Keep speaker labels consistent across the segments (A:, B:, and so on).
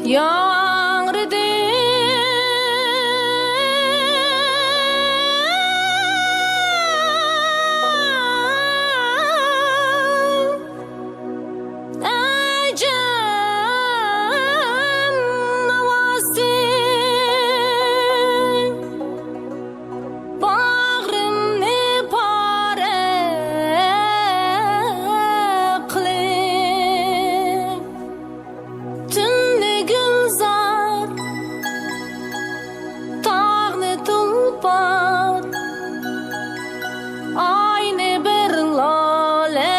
A: Yağırdı ecem havası, bağrımı pare kılıp tünlü gülzar tağını tulpar aynı bir lale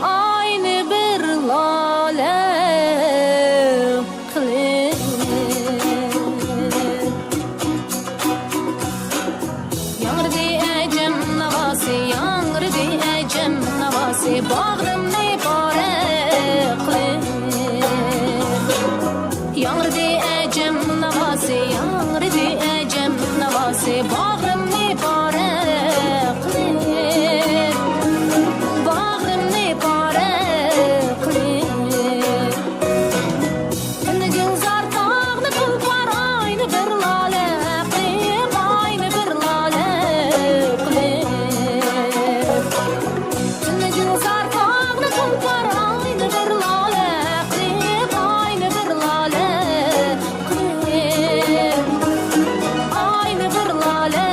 A: aynı bir lale kılıp yağırdı ecem havası, yağırdı ecem havası, bağrımı pare kılıp yağırdı ecem havası, yağırdı ecem havası, bağrımı pare kılıp bağrımı pare kılıp tünlü gülzar tağını tulpar aynı bir lale kılıp aynı bir lale kılıp tünlü gülzar tağını tulpar aynı bir lale kılıp aynı bir lale kılıp aynı bir lale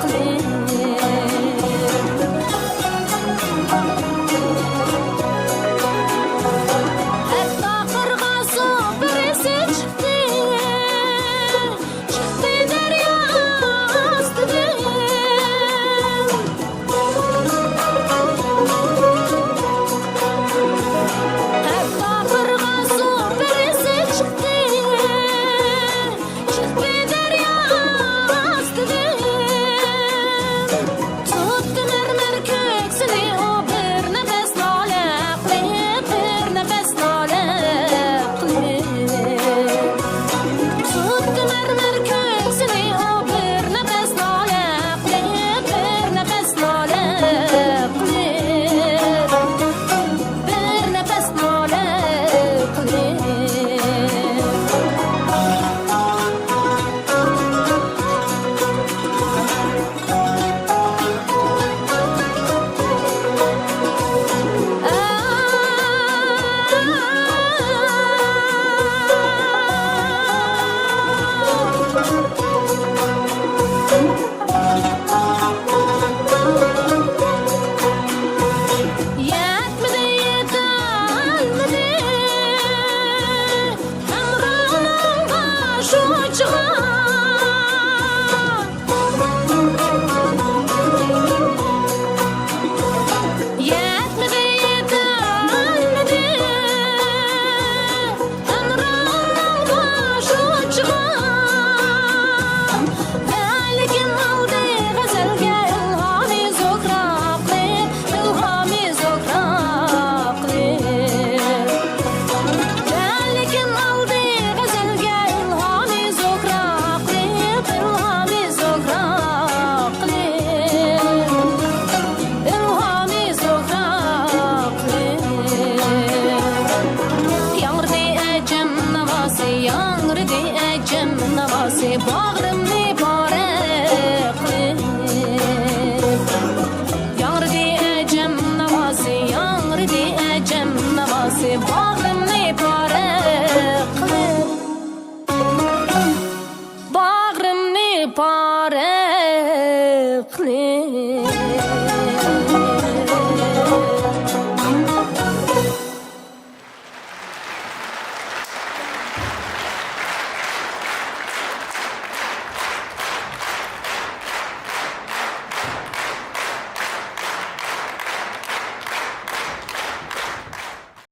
A: kılıp hatta kırgası birisi çıktı, çıktı derya astıdan. Hatta kırgası birisi çıktı, çıktı derya astıdan. Tuttu mermer köksünü o bir nefes lale kılıp, bir nefes lale kılıp. Tuttu mermer köksünü o bir nefes lale kılıp, bir nefes lale kılıp, bir nefes lale kılıp. Yetmedi yetelmedi ömrümün başı çıkan. Yetmedi yetelmedi ömrümün başı çıkan. Belki aldı gazelge ilhami zokraklı, ilhami zokraklı. Belki aldı gazelge ilhami zokraklı, ilhami zokraklı, ilhami zokraklı. Yağırdı ecem havası, yağırdı ecem havası, bağrımı pare kılıp yağırdı ecem havası, yağırdı ecem havası, bağrımı pare kılıp bağrımı pare kılıp.